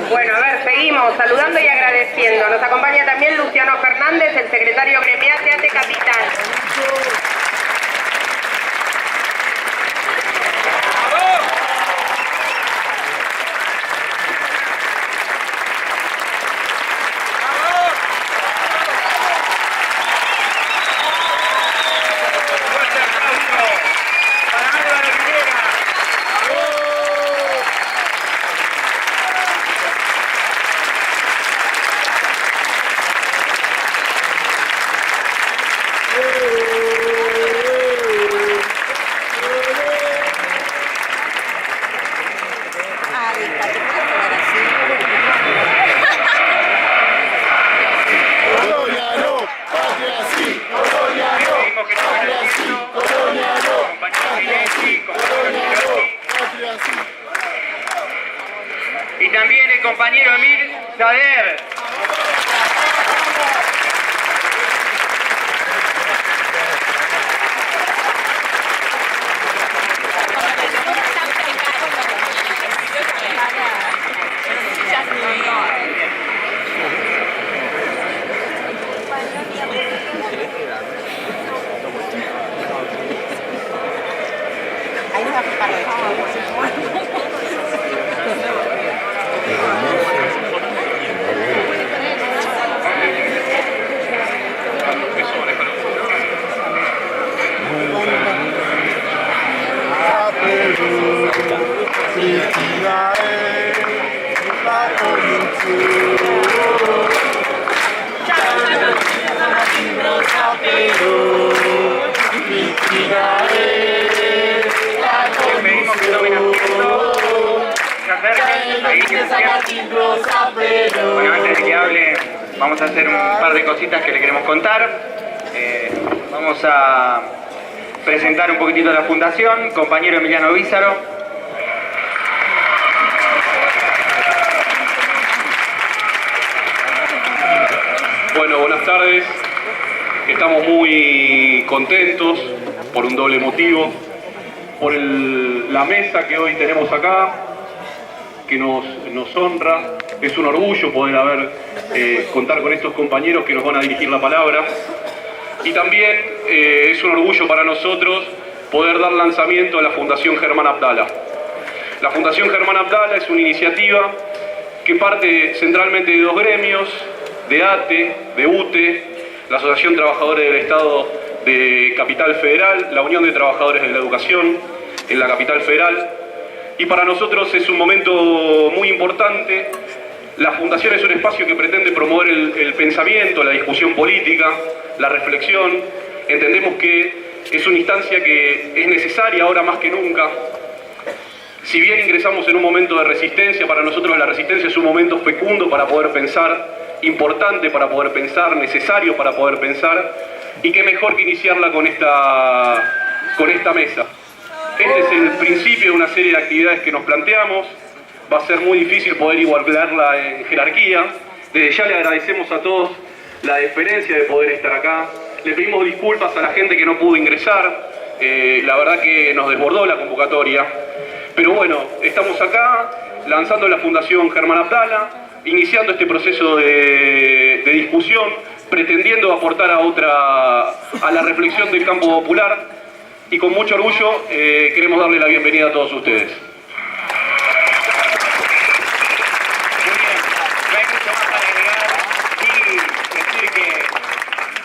Bueno, a ver, seguimos saludando y agradeciendo. Nos acompaña también Luciano Fernández, el secretario gremial de ATE Capital. Y también el compañero Emil Sader. Ahí nos va a preparar. Pedimos que tomen asiento, se acerquen, ahí que se sienten. Bueno, antes de que hable, vamos a hacer un par de cositas que le queremos contar. Vamos a presentar un poquitito la fundación, compañero Emiliano Vízaro. Bueno, buenas tardes. Estamos muy contentos por un doble motivo. Por la mesa que hoy tenemos acá, que nos honra. Es un orgullo poder contar con estos compañeros que nos van a dirigir la palabra. Y también es un orgullo para nosotros poder dar lanzamiento a la Fundación Germán Abdala. La Fundación Germán Abdala es una iniciativa que parte centralmente de dos gremios, de ATE, de UTE, la Asociación Trabajadores del Estado de Capital Federal, la Unión de Trabajadores de la Educación en la Capital Federal. Y para nosotros es un momento muy importante. La Fundación es un espacio que pretende promover el pensamiento, la discusión política, la reflexión. Entendemos que es una instancia que es necesaria ahora más que nunca. Si bien ingresamos en un momento de resistencia, para nosotros la resistencia es un momento fecundo para poder pensar, importante para poder pensar, necesario para poder pensar, y qué mejor que iniciarla con esta mesa. Este es el principio de una serie de actividades que nos planteamos. Va a ser muy difícil poder igualarla en jerarquía. Desde ya le agradecemos a todos la deferencia de poder estar acá. Le pedimos disculpas a la gente que no pudo ingresar. La verdad que nos desbordó la convocatoria. Pero bueno, estamos acá lanzando la Fundación Germán Abdala, iniciando este proceso de discusión, pretendiendo aportar a la reflexión del campo popular, y con mucho orgullo queremos darle la bienvenida a todos ustedes. Muy bien, no hay mucho más para agregar y decir que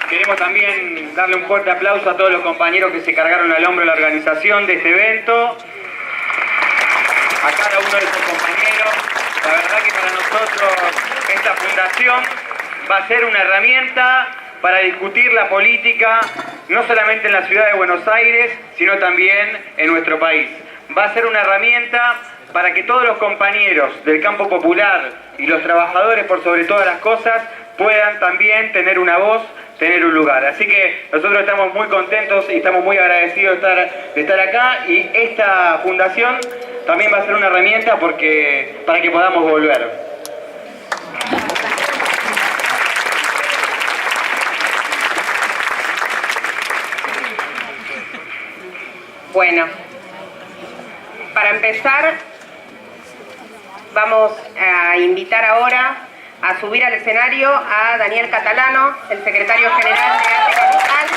queremos también darle un fuerte aplauso a todos los compañeros que se cargaron al hombro la organización de este evento, a cada uno de esos compañeros. La verdad que para nosotros esta fundación va a ser una herramienta para discutir la política, no solamente en la ciudad de Buenos Aires, sino también en nuestro país. Va a ser una herramienta para que todos los compañeros del campo popular y los trabajadores, por sobre todas las cosas, puedan también tener una voz, tener un lugar. Así que nosotros estamos muy contentos y estamos muy agradecidos de estar acá, y esta fundación también va a ser una herramienta para que podamos volver. Bueno, para empezar, vamos a invitar ahora a subir al escenario a Daniel Catalano, el secretario general de ATE Capital.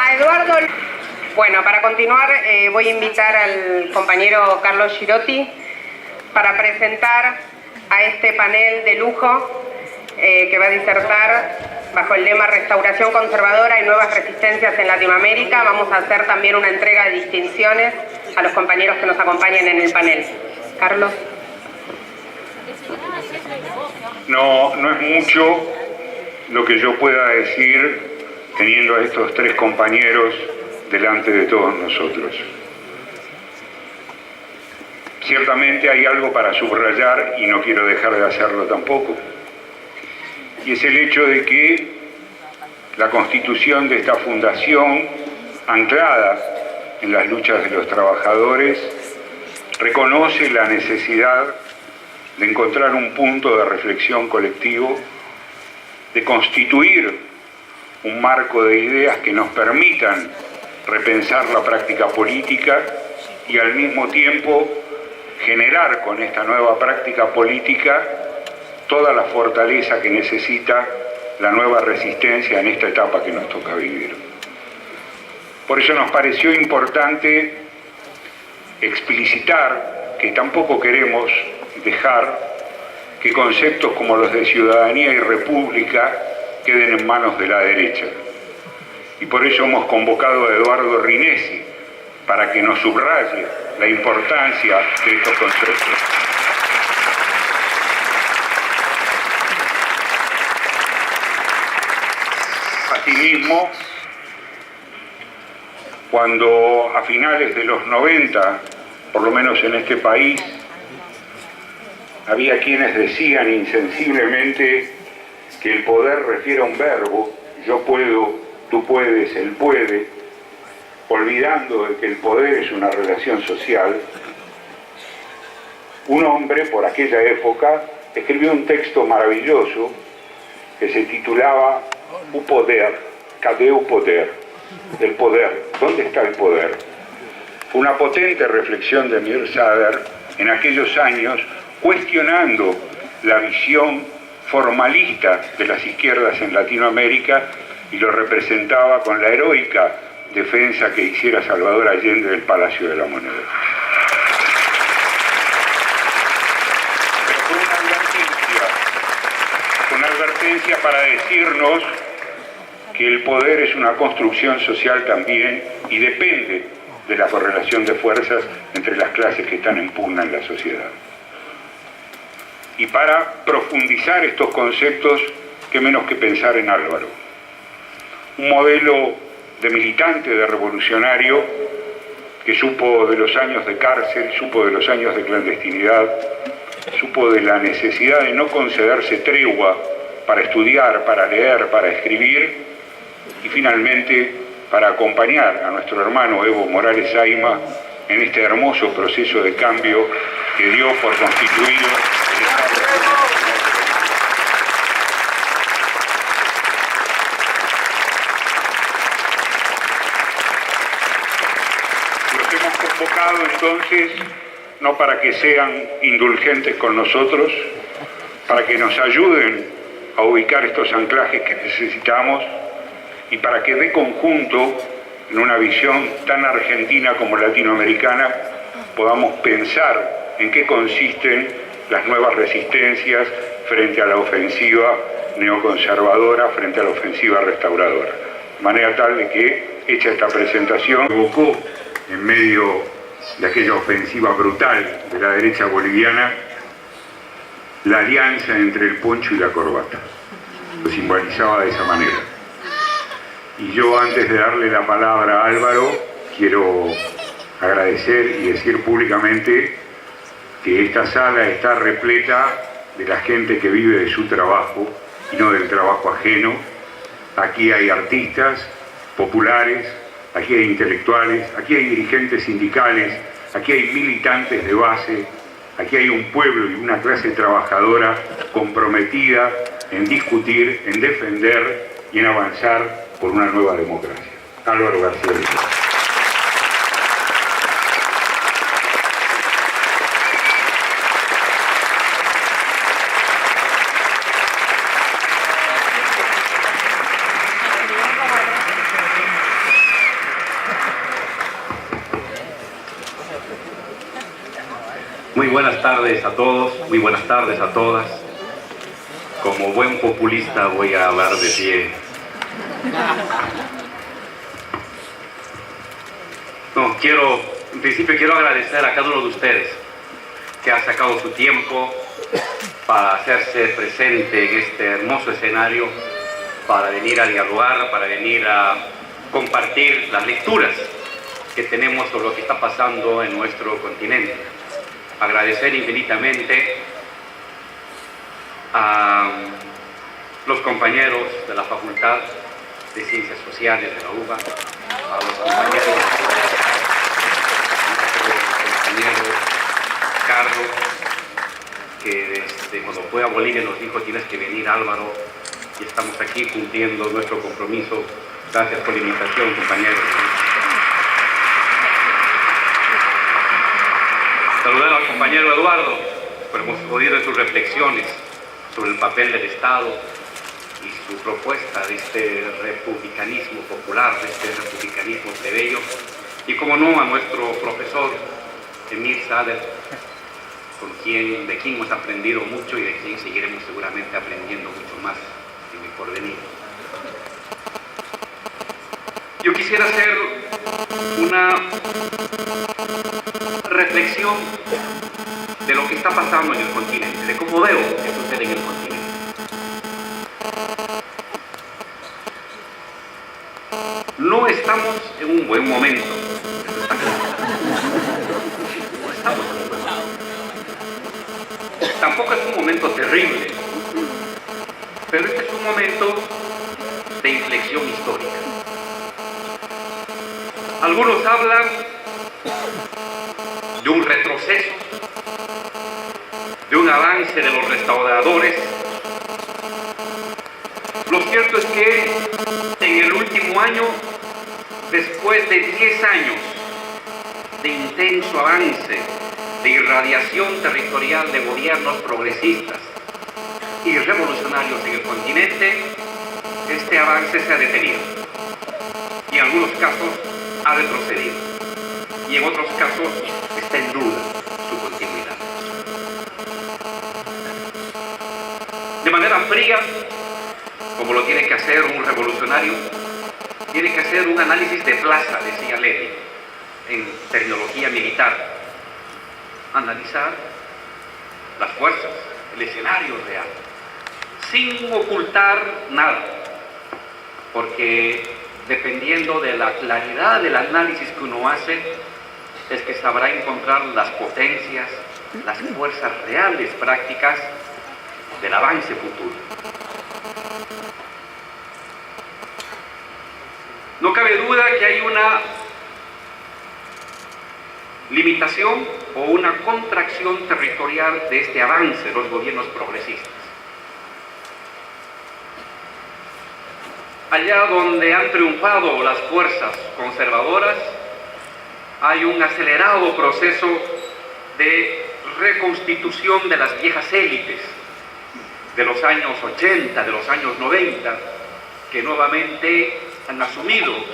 A Eduardo. Bueno, para continuar voy a invitar al compañero Carlos Girotti para presentar a este panel de lujo que va a disertar bajo el lema Restauración Conservadora y Nuevas Resistencias en Latinoamérica. Vamos a hacer también una entrega de distinciones a los compañeros que nos acompañen en el panel. Carlos. No es mucho lo que yo pueda decir teniendo a estos tres compañeros delante de todos nosotros. Ciertamente hay algo para subrayar y no quiero dejar de hacerlo tampoco. Y es el hecho de que la constitución de esta fundación, anclada en las luchas de los trabajadores, reconoce la necesidad de encontrar un punto de reflexión colectivo, de constituir un marco de ideas que nos permitan repensar la práctica política y al mismo tiempo generar con esta nueva práctica política toda la fortaleza que necesita la nueva resistencia en esta etapa que nos toca vivir. Por eso nos pareció importante explicitar que tampoco queremos dejar que conceptos como los de ciudadanía y república queden en manos de la derecha. Y por eso hemos convocado a Eduardo Rinesi para que nos subraye la importancia de estos conceptos. Asimismo, cuando a finales de los 90, por lo menos en este país, había quienes decían insensiblemente que el poder refiere a un verbo, yo puedo, tú puedes, él puede, olvidando de que el poder es una relación social, un hombre por aquella época escribió un texto maravilloso que se titulaba "O poder", cadê o poder? El poder, ¿dónde está el poder? Una potente reflexión de Mir Sader en aquellos años cuestionando la visión formalista de las izquierdas en Latinoamérica y lo representaba con la heroica defensa que hiciera Salvador Allende del Palacio de la Moneda. Pero fue una advertencia para decirnos que el poder es una construcción social también y depende de la correlación de fuerzas entre las clases que están en pugna en la sociedad. Y para profundizar estos conceptos, qué menos que pensar en Álvaro. Un modelo de militante, de revolucionario, que supo de los años de cárcel, supo de los años de clandestinidad, supo de la necesidad de no concederse tregua para estudiar, para leer, para escribir, y finalmente para acompañar a nuestro hermano Evo Morales Ayma en este hermoso proceso de cambio que dio por constituido el Estado. Los hemos convocado entonces no para que sean indulgentes con nosotros, para que nos ayuden a ubicar estos anclajes que necesitamos y para que de conjunto, en una visión tan argentina como latinoamericana, podamos pensar en qué consisten las nuevas resistencias frente a la ofensiva neoconservadora, frente a la ofensiva restauradora. De manera tal de que, hecha esta presentación, evocó en medio de aquella ofensiva brutal de la derecha boliviana la alianza entre el poncho y la corbata. Lo simbolizaba de esa manera. Y yo, antes de darle la palabra a Álvaro, quiero agradecer y decir públicamente que esta sala está repleta de la gente que vive de su trabajo y no del trabajo ajeno. Aquí hay artistas populares, aquí hay intelectuales, aquí hay dirigentes sindicales, aquí hay militantes de base, aquí hay un pueblo y una clase trabajadora comprometida en discutir, en defender y en avanzar por una nueva democracia. Álvaro García. Muy buenas tardes a todos, muy buenas tardes a todas. Como buen populista voy a hablar de pie. No, en principio quiero agradecer a cada uno de ustedes que ha sacado su tiempo para hacerse presente en este hermoso escenario, para venir a dialogar, para venir a compartir las lecturas que tenemos sobre lo que está pasando en nuestro continente. Agradecer infinitamente a los compañeros de la Facultad de Ciencias Sociales de la UBA, a los compañeros Carlos, que desde cuando fue a Bolivia nos dijo: tienes que venir, Álvaro, y estamos aquí cumpliendo nuestro compromiso. Gracias por la invitación, compañeros. Saludar al compañero Eduardo, pues hemos oído sus reflexiones sobre el papel del Estado y su propuesta de este republicanismo popular, de este republicanismo plebeyo, y como no a nuestro profesor Emir Sader, de quien hemos aprendido mucho y de quien seguiremos seguramente aprendiendo mucho más en el porvenir. Yo quisiera hacer una reflexión de lo que está pasando en el continente, de cómo veo que sucede en el continente. No estamos en un buen momento, eso está claro. No estamos en un buen momento. Tampoco es un momento terrible, pero este es un momento de inflexión histórica. Algunos hablan de un retroceso, de un avance de los restauradores. Lo cierto es que en el último año, después de 10 años de intenso avance, de irradiación territorial de gobiernos progresistas y revolucionarios en el continente, este avance se ha detenido y en algunos casos ha retrocedido y en otros casos está en duda su continuidad. De manera fría, como lo tiene que hacer un revolucionario, tiene que hacer un análisis de plaza, decía Lenin, en terminología militar. Analizar las fuerzas, el escenario real, sin ocultar nada, porque dependiendo de la claridad del análisis que uno hace, es que sabrá encontrar las potencias, las fuerzas reales, prácticas del avance futuro. No cabe duda que hay una limitación o una contracción territorial de este avance de los gobiernos progresistas. Allá donde han triunfado las fuerzas conservadoras, hay un acelerado proceso de reconstitución de las viejas élites de los años 80, de los años 90, que nuevamente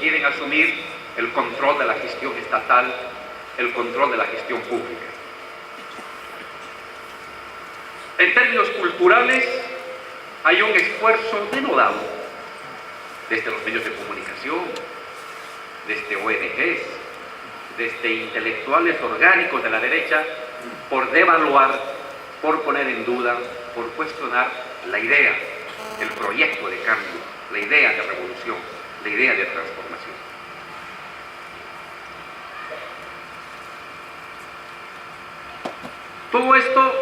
quieren asumir el control de la gestión estatal, el control de la gestión pública. En términos culturales, hay un esfuerzo denodado desde los medios de comunicación, desde ONGs, desde intelectuales orgánicos de la derecha, por devaluar, por poner en duda, por cuestionar la idea, el proyecto de cambio, la idea de revolución, la idea de transformación. Todo esto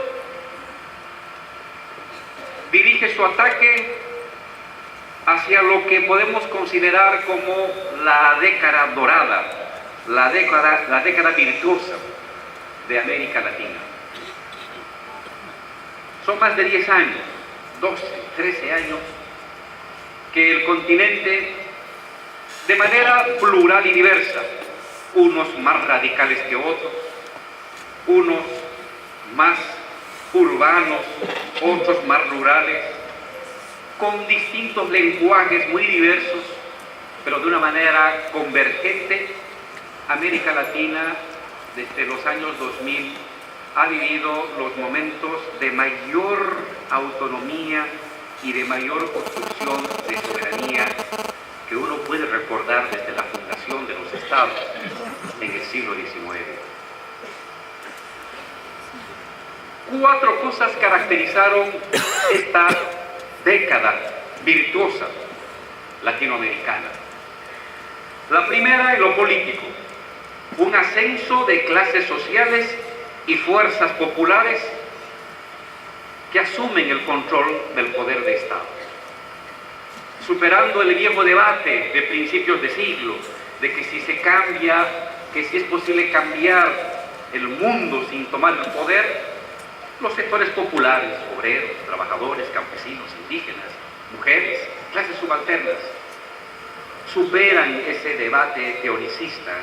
dirige su ataque hacia lo que podemos considerar como la década dorada, la década virtuosa de América Latina. Son más de 10 años, 12, 13 años, que el continente, de manera plural y diversa, unos más radicales que otros, unos más urbanos, otros más rurales, con distintos lenguajes muy diversos, pero de una manera convergente. América Latina, desde los años 2000, ha vivido los momentos de mayor autonomía y de mayor construcción de soberanía que uno puede recordar desde la fundación de los estados en el siglo XIX. 4 cosas caracterizaron esta década virtuosa latinoamericana. La primera, en lo político, un ascenso de clases sociales y fuerzas populares que asumen el control del poder de Estado, superando el viejo debate de principios de siglo, de que si se cambia, que si es posible cambiar el mundo sin tomar el poder. Los sectores populares, obreros, trabajadores, campesinos, indígenas, mujeres, clases subalternas, superan ese debate teoricista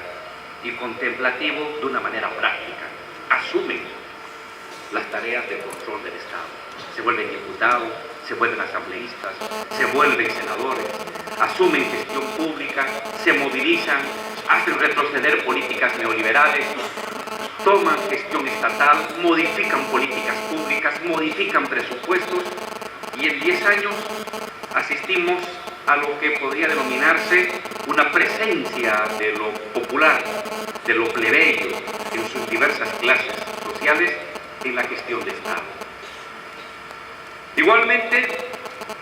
y contemplativo de una manera práctica. Asumen las tareas de control del Estado. Se vuelven diputados, se vuelven asambleístas, se vuelven senadores, asumen gestión pública, se movilizan, hacen retroceder políticas neoliberales, toman gestión estatal, modifican políticas públicas, modifican presupuestos, y en 10 años asistimos a lo que podría denominarse una presencia de lo popular, de lo plebeyo, en sus diversas clases sociales en la gestión de Estado. Igualmente,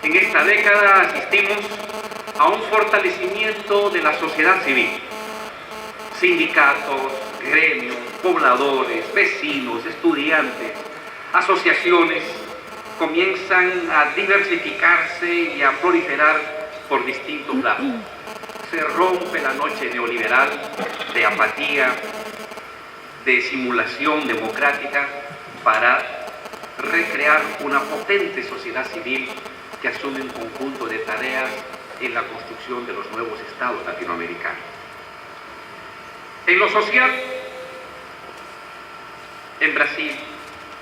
en esta década asistimos a un fortalecimiento de la sociedad civil. Sindicatos, gremios, pobladores, vecinos, estudiantes, asociaciones comienzan a diversificarse y a proliferar por distintos lados. Se rompe la noche neoliberal de apatía, de simulación democrática, para recrear una potente sociedad civil que asume un conjunto de tareas en la construcción de los nuevos estados latinoamericanos. En lo social, en Brasil,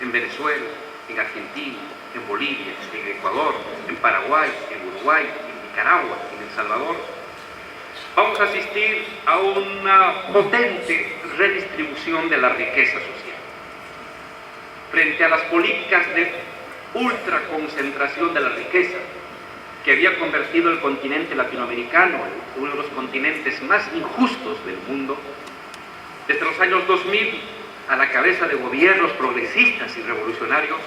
en Venezuela, en Argentina, en Bolivia, en Ecuador, en Paraguay, en Uruguay, en Nicaragua, en El Salvador, vamos a asistir a una potente redistribución de la riqueza social. Frente a las políticas de ultraconcentración de la riqueza que había convertido el continente latinoamericano en uno de los continentes más injustos del mundo, desde los años 2000, a la cabeza de gobiernos progresistas y revolucionarios,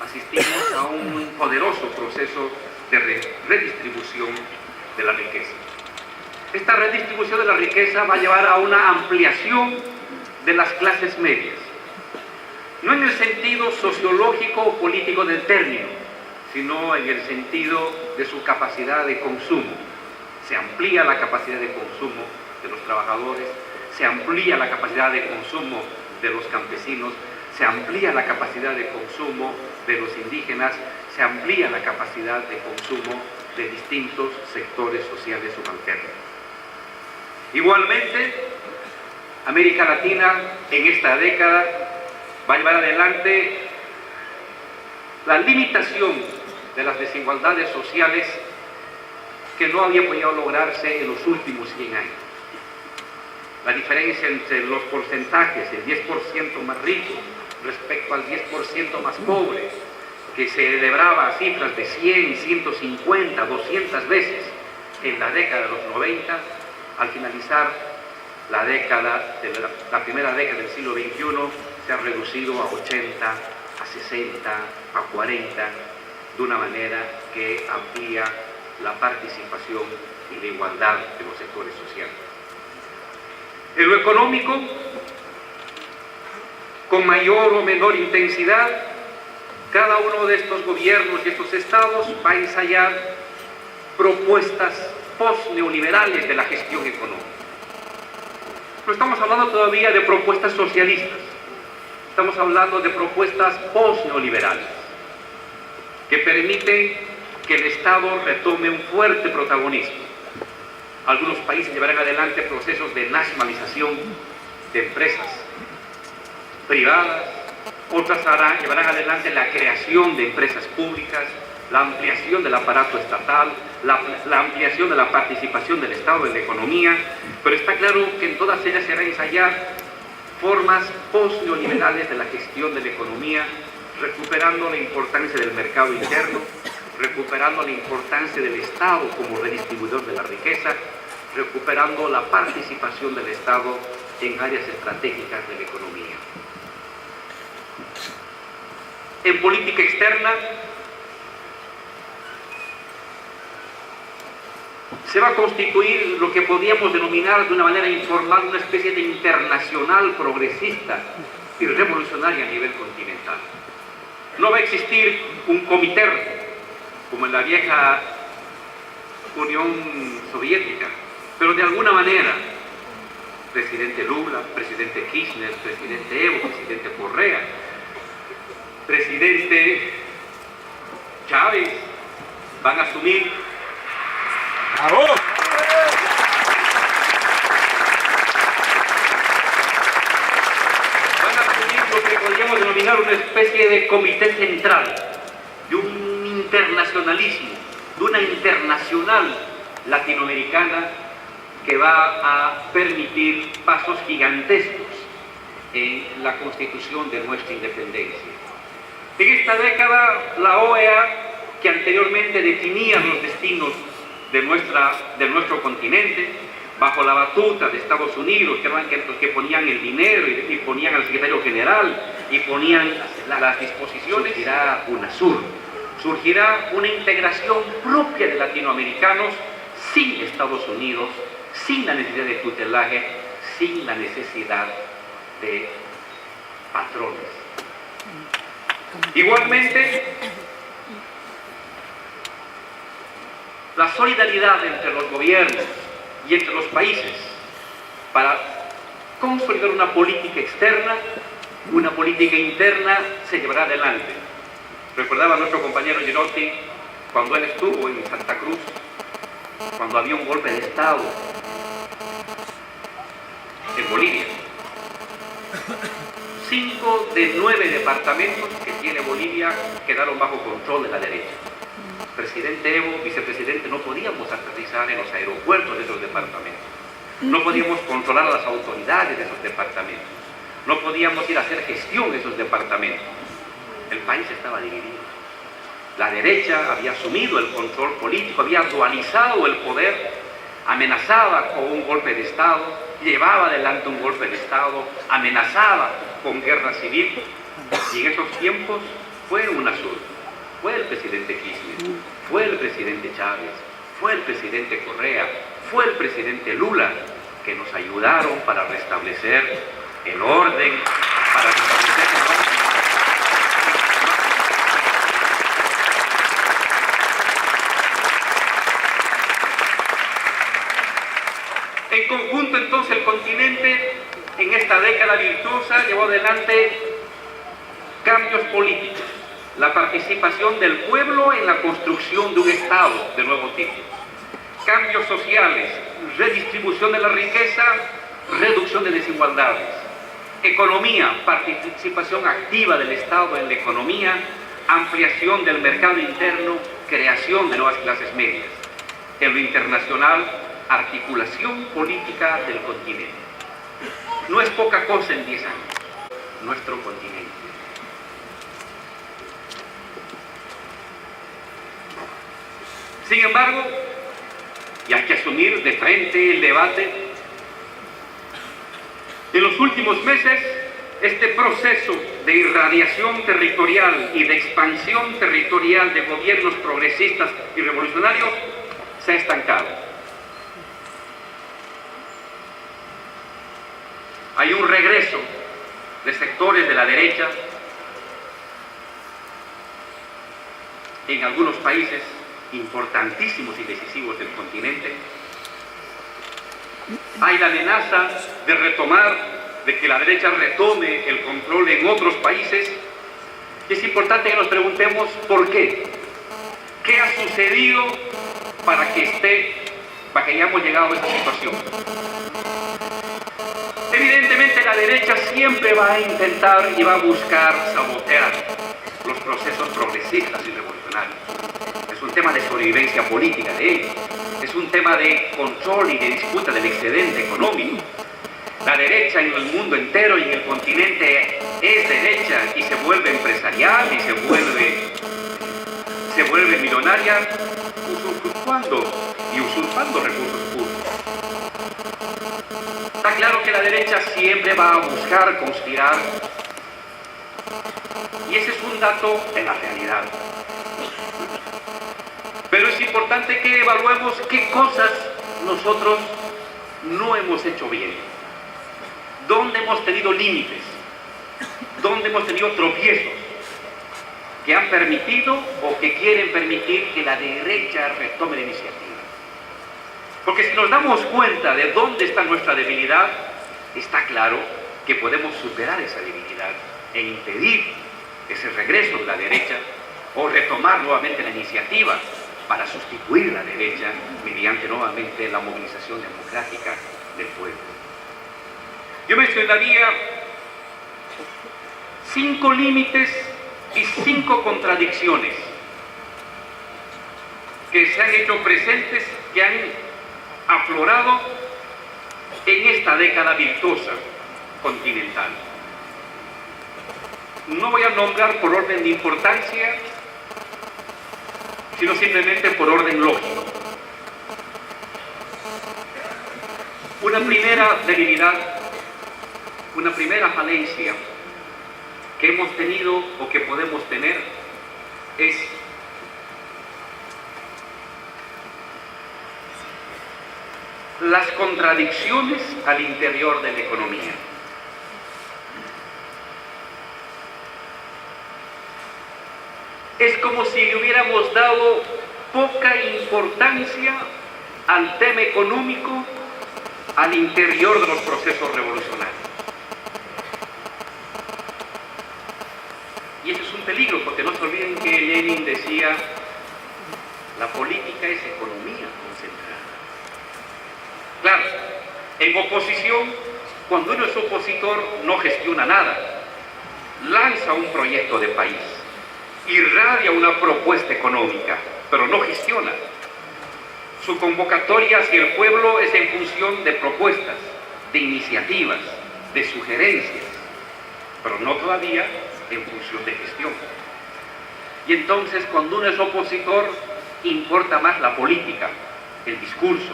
asistimos a un poderoso proceso de redistribución de la riqueza. Esta redistribución de la riqueza va a llevar a una ampliación de las clases medias, no en el sentido sociológico o político del término, sino en el sentido de su capacidad de consumo. Se amplía la capacidad de consumo de los trabajadores, se amplía la capacidad de consumo de los campesinos, se amplía la capacidad de consumo de los indígenas, se amplía la capacidad de consumo de distintos sectores sociales subalternos. Igualmente, América Latina en esta década va a llevar adelante la limitación de las desigualdades sociales que no había podido lograrse en los últimos 100 años. La diferencia entre los porcentajes, el 10% más rico respecto al 10% más pobre, que se celebraba a cifras de 100, 150, 200 veces en la década de los 90, al finalizar la primera década del siglo XXI, se ha reducido a 80, a 60, a 40, de una manera que amplía la participación y la igualdad de los sectores sociales. En lo económico, con mayor o menor intensidad, cada uno de estos gobiernos y estos estados va a ensayar propuestas post-neoliberales de la gestión económica. No estamos hablando todavía de propuestas socialistas, estamos hablando de propuestas post-neoliberales que permiten que el Estado retome un fuerte protagonismo. Algunos países llevarán adelante procesos de nacionalización de empresas privadas, otras llevarán adelante la creación de empresas públicas, la ampliación del aparato estatal, la ampliación de la participación del Estado en la economía, pero está claro que en todas ellas se va a ensayar formas post-neoliberales de la gestión de la economía, recuperando la importancia del mercado interno, recuperando la importancia del Estado como redistribuidor de la riqueza, recuperando la participación del Estado en áreas estratégicas de la economía. En política externa, se va a constituir lo que podríamos denominar de una manera informal una especie de internacional progresista y revolucionaria a nivel continental. No va a existir un comité como en la vieja Unión Soviética, pero de alguna manera, presidente Lula, presidente Kirchner, presidente Evo, presidente Correa, presidente Chávez, van a asumir lo que podríamos denominar una especie de comité central, de un internacionalismo, de una internacional latinoamericana que va a permitir pasos gigantescos en la constitución de nuestra independencia. En esta década, la OEA, que anteriormente definía los destinos de nuestro continente, bajo la batuta de Estados Unidos, que eran los que ponían el dinero y ponían al secretario general y ponían las disposiciones, surgirá UNASUR, surgirá una integración propia de latinoamericanos sin Estados Unidos, sin la necesidad de tutelaje, sin la necesidad de patrones. Igualmente, la solidaridad entre los gobiernos y entre los países para consolidar una política externa, una política interna se llevará adelante. Recordaba a nuestro compañero Girotti cuando él estuvo en Santa Cruz, cuando había un golpe de Estado en Bolivia. 5 de 9 departamentos que tiene Bolivia quedaron bajo control de la derecha. Presidente Evo, vicepresidente, no podíamos aterrizar en los aeropuertos de esos departamentos. No podíamos controlar a las autoridades de esos departamentos. No podíamos ir a hacer gestión de esos departamentos. El país estaba dividido. La derecha había asumido el control político, había dualizado el poder, amenazaba con un golpe de Estado, llevaba adelante un golpe de Estado, amenazaba con guerra civil. Y en esos tiempos fue UNASUR, fue el presidente Kirchner, fue el presidente Chávez, fue el presidente Correa, fue el presidente Lula, que nos ayudaron para restablecer el orden, para restablecer el orden. En conjunto, entonces, el continente en esta década virtuosa llevó adelante cambios políticos, la participación del pueblo en la construcción de un Estado de nuevo tipo, cambios sociales, redistribución de la riqueza, reducción de desigualdades, economía, participación activa del Estado en la economía, ampliación del mercado interno, creación de nuevas clases medias. En lo internacional, articulación política del continente. No es poca cosa en 10 años, nuestro continente. Sin embargo, y hay que asumir de frente el debate, en los últimos meses, este proceso de irradiación territorial y de expansión territorial de gobiernos progresistas y revolucionarios se ha estancado. Hay un regreso de sectores de la derecha en algunos países importantísimos y decisivos del continente. Hay la amenaza de retomar, de que la derecha retome el control en otros países. Y es importante que nos preguntemos por qué. ¿Qué ha sucedido para que hayamos llegado a esta situación? Evidentemente la derecha siempre va a intentar y va a buscar sabotear los procesos progresistas y revolucionarios. Es un tema de sobrevivencia política de ellos. Es un tema de control y de disputa del excedente económico. La derecha en el mundo entero y en el continente es derecha y se vuelve empresarial y se vuelve millonaria usufructuando y usurpando recursos públicos. Está claro que la derecha siempre va a buscar conspirar y ese es un dato de la realidad. Pero es importante que evaluemos qué cosas nosotros no hemos hecho bien, dónde hemos tenido límites, dónde hemos tenido tropiezos que han permitido o que quieren permitir que la derecha retome la iniciativa. Porque si nos damos cuenta de dónde está nuestra debilidad, está claro que podemos superar esa debilidad e impedir ese regreso de la derecha o retomar nuevamente la iniciativa para sustituir la derecha mediante nuevamente la movilización democrática del pueblo. Yo mencionaría 5 límites y 5 contradicciones que se han hecho presentes, que han aflorado en esta década virtuosa continental. No voy a nombrar por orden de importancia, sino simplemente por orden lógico. Una primera debilidad, una primera falencia que hemos tenido o que podemos tener es las contradicciones al interior de la economía. Es como si le hubiéramos dado poca importancia al tema económico al interior de los procesos revolucionarios. Y eso es un peligro, porque no se olviden que Lenin decía: la política es economía concentrada. Claro, en oposición, cuando uno es opositor, no gestiona nada, lanza un proyecto de país, irradia una propuesta económica, pero no gestiona. Su convocatoria hacia el pueblo es en función de propuestas, de iniciativas, de sugerencias, pero no todavía en función de gestión. Y entonces, cuando uno es opositor, importa más la política, el discurso,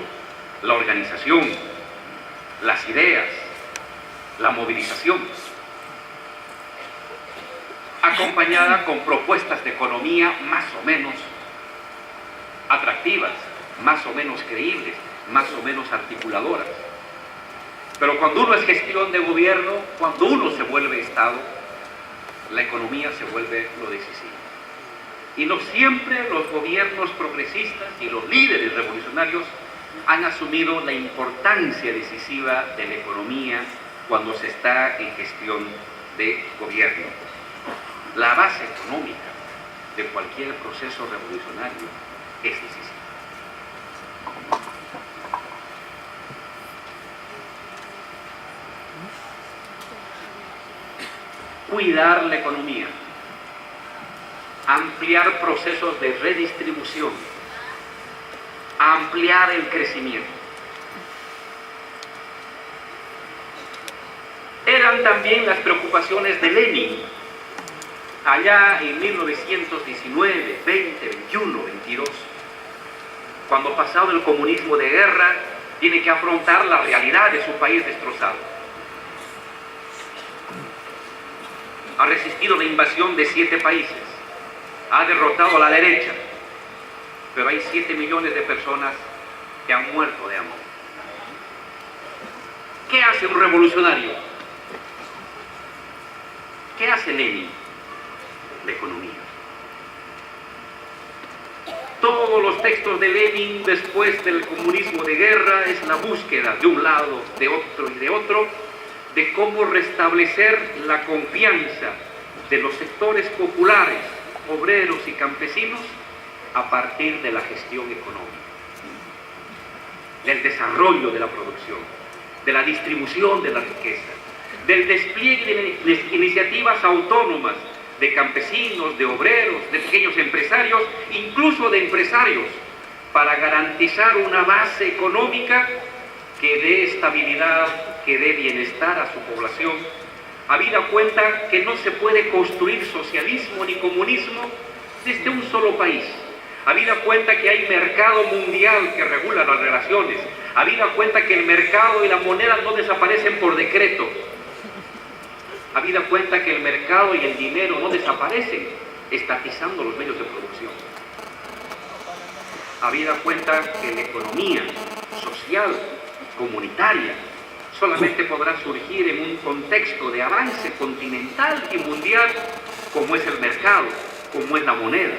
la organización, las ideas, la movilización, acompañada con propuestas de economía más o menos atractivas, más o menos creíbles, más o menos articuladoras. Pero cuando uno es gestión de gobierno, cuando uno se vuelve Estado, la economía se vuelve lo decisivo. Y no siempre los gobiernos progresistas y los líderes revolucionarios han asumido la importancia decisiva de la economía cuando se está en gestión de gobierno. La base económica de cualquier proceso revolucionario es decisiva. Cuidar la economía, ampliar procesos de redistribución, ampliar el crecimiento. Eran también las preocupaciones de Lenin, allá en 1919, 20, 21, 22, cuando pasado el comunismo de guerra, tiene que afrontar la realidad de su país destrozado. Ha resistido la invasión de 7 países, ha derrotado a la derecha, pero hay 7 millones de personas que han muerto de hambre. ¿Qué hace un revolucionario? ¿Qué hace Lenin? La economía. Todos los textos de Lenin después del comunismo de guerra es la búsqueda de un lado, de otro y de otro, de cómo restablecer la confianza de los sectores populares, obreros y campesinos a partir de la gestión económica, del desarrollo de la producción, de la distribución de la riqueza, del despliegue de iniciativas autónomas de campesinos, de obreros, de pequeños empresarios, incluso de empresarios, para garantizar una base económica que dé estabilidad que dé bienestar a su población, habida cuenta que no se puede construir socialismo ni comunismo desde un solo país, habida cuenta que hay mercado mundial que regula las relaciones, habida cuenta que el mercado y la moneda no desaparecen por decreto, habida cuenta que el mercado y el dinero no desaparecen estatizando los medios de producción, habida cuenta que la economía social, comunitaria, solamente podrá surgir en un contexto de avance continental y mundial como es el mercado, como es la moneda.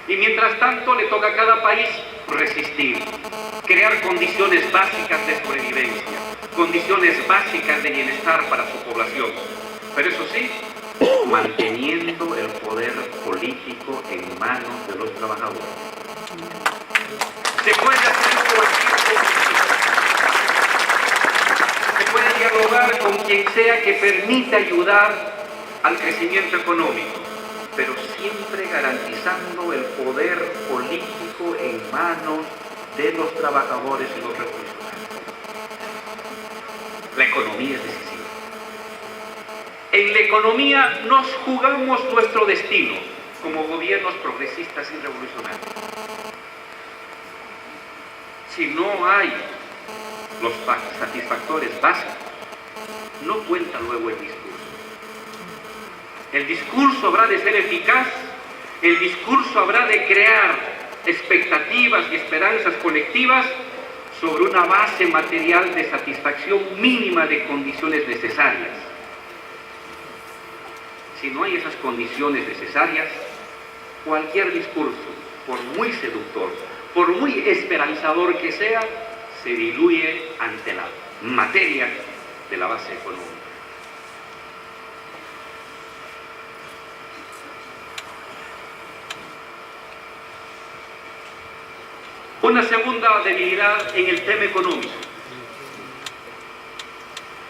Y mientras tanto le toca a cada país resistir, crear condiciones básicas de sobrevivencia, condiciones básicas de bienestar para su población. Pero eso sí, manteniendo el poder político en manos de los trabajadores. Se puede hacer cualquier cosa. Se puede dialogar con quien sea que permita ayudar al crecimiento económico, pero siempre garantizando el poder político en manos de los trabajadores y los revolucionarios. La economía es decisiva. En la economía nos jugamos nuestro destino como gobiernos progresistas y revolucionarios. Si no hay los satisfactores básicos, no cuenta luego el discurso. El discurso habrá de ser eficaz, el discurso habrá de crear expectativas y esperanzas colectivas sobre una base material de satisfacción mínima de condiciones necesarias. Si no hay esas condiciones necesarias, cualquier discurso, por muy seductor, por muy esperanzador que sea, se diluye ante la materia de la base económica. Una segunda debilidad en el tema económico.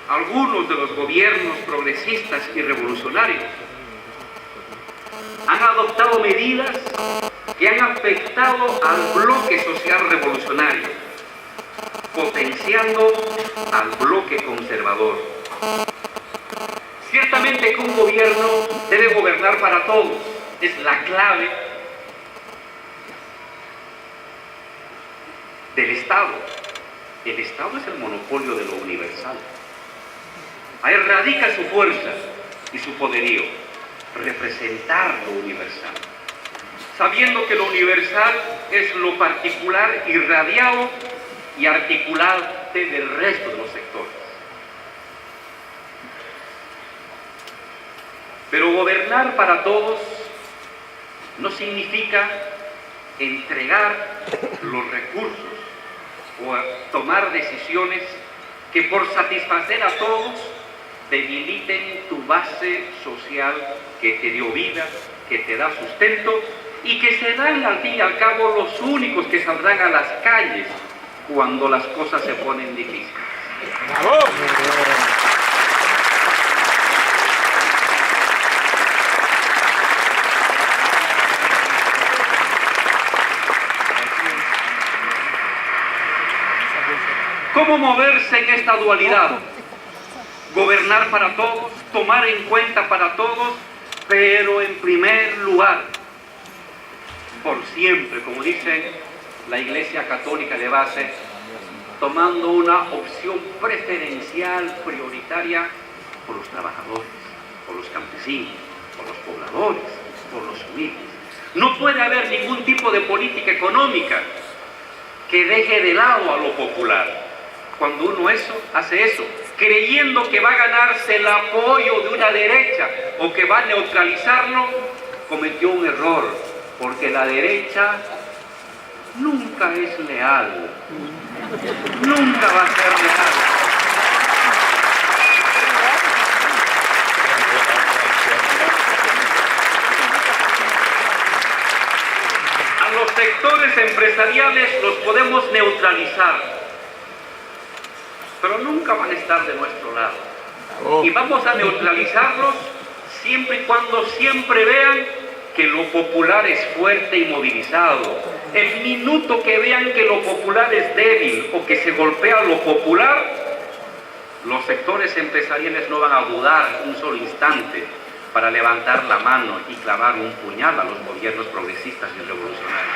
Algunos de los gobiernos progresistas y revolucionarios han adoptado medidas que han afectado al bloque social revolucionario, potenciando al bloque conservador. Ciertamente que un gobierno debe gobernar para todos, es la clave del Estado. El Estado es el monopolio de lo universal. Ahí radica su fuerza y su poderío, representar lo universal, sabiendo que lo universal es lo particular irradiado y articulado del resto de los sectores. Pero gobernar para todos no significa entregar los recursos o tomar decisiones que por satisfacer a todos debiliten tu base social que te dio vida, que te da sustento y que serán al fin y al cabo los únicos que saldrán a las calles cuando las cosas se ponen difíciles. ¡Bravo! ¿Cómo moverse en esta dualidad? Gobernar para todos, tomar en cuenta para todos, pero en primer lugar, por siempre, como dice la Iglesia Católica de base, tomando una opción preferencial, prioritaria, por los trabajadores, por los campesinos, por los pobladores, por los humildes. No puede haber ningún tipo de política económica que deje de lado a lo popular. Cuando uno hace eso, creyendo que va a ganarse el apoyo de una derecha o que va a neutralizarlo, cometió un error, porque la derecha nunca es leal, nunca va a ser leal. A los sectores empresariales los podemos neutralizar, pero nunca van a estar de nuestro lado. Y vamos a neutralizarlos siempre y cuando siempre vean que lo popular es fuerte y movilizado. El minuto que vean que lo popular es débil o que se golpea lo popular, los sectores empresariales no van a dudar un solo instante para levantar la mano y clavar un puñal a los gobiernos progresistas y revolucionarios.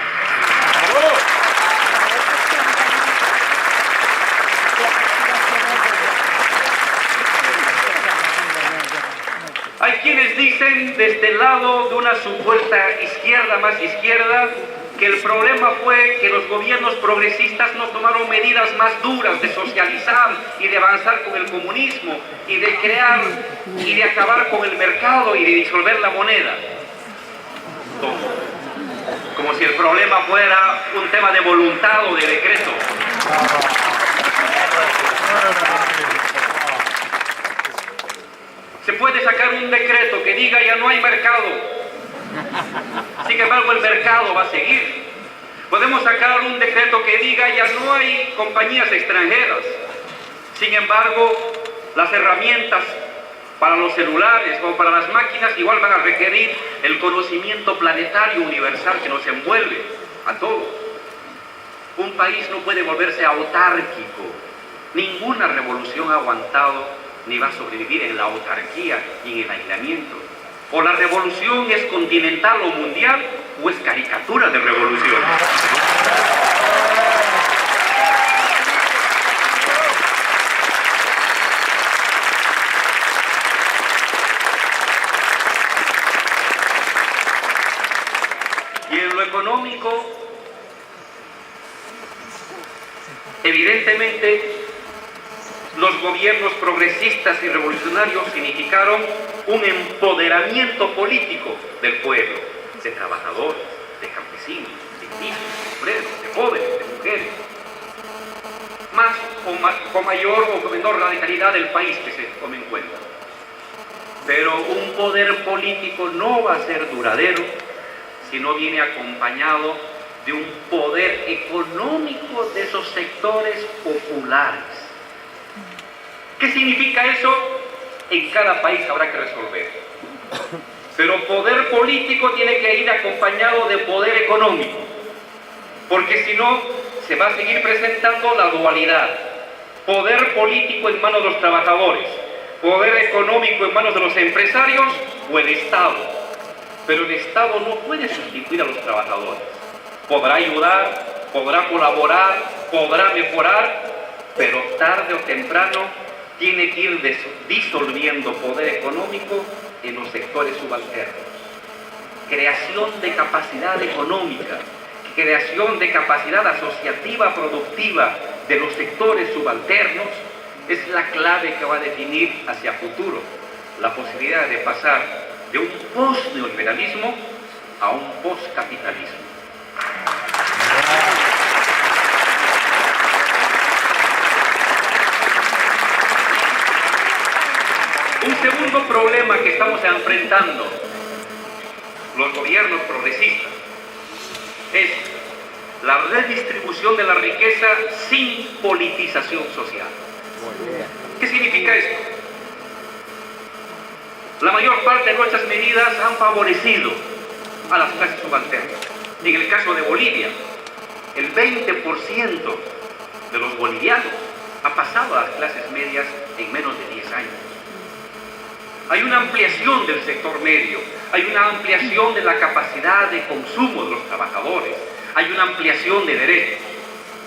Hay quienes dicen desde el lado de una supuesta izquierda más izquierda que el problema fue que los gobiernos progresistas no tomaron medidas más duras de socializar y de avanzar con el comunismo y de crear y de acabar con el mercado y de disolver la moneda. Como si el problema fuera un tema de voluntad o de decreto. Se puede sacar un decreto que diga ya no hay mercado. Sin embargo, el mercado va a seguir. Podemos sacar un decreto que diga ya no hay compañías extranjeras. Sin embargo, las herramientas para los celulares o para las máquinas igual van a requerir el conocimiento planetario universal que nos envuelve a todos. Un país no puede volverse autárquico. Ninguna revolución ha aguantado ni va a sobrevivir en la autarquía y en el aislamiento. O la revolución es continental o mundial, o es caricatura de revolución. Y en lo económico, evidentemente, los gobiernos progresistas y revolucionarios significaron un empoderamiento político del pueblo, de trabajadores, de campesinos, de indígenas, de obreros, de jóvenes, de mujeres, más con mayor o con menor radicalidad del país que se tome en cuenta. Pero un poder político no va a ser duradero si no viene acompañado de un poder económico de esos sectores populares. ¿Qué significa eso? En cada país habrá que resolver. Pero poder político tiene que ir acompañado de poder económico, porque si no, se va a seguir presentando la dualidad. Poder político en manos de los trabajadores, poder económico en manos de los empresarios o el Estado. Pero el Estado no puede sustituir a los trabajadores. Podrá ayudar, podrá colaborar, podrá mejorar, pero tarde o temprano tiene que ir disolviendo poder económico en los sectores subalternos. Creación de capacidad económica, creación de capacidad asociativa productiva de los sectores subalternos es la clave que va a definir hacia futuro la posibilidad de pasar de un post-neoliberalismo a un post-capitalismo. Un segundo problema que estamos enfrentando los gobiernos progresistas es la redistribución de la riqueza sin politización social. ¿Qué significa esto? La mayor parte de nuestras medidas han favorecido a las clases subalternas. En el caso de Bolivia, el 20% de los bolivianos ha pasado a las clases medias en menos de 10 años. Hay una ampliación del sector medio, hay una ampliación de la capacidad de consumo de los trabajadores, hay una ampliación de derechos.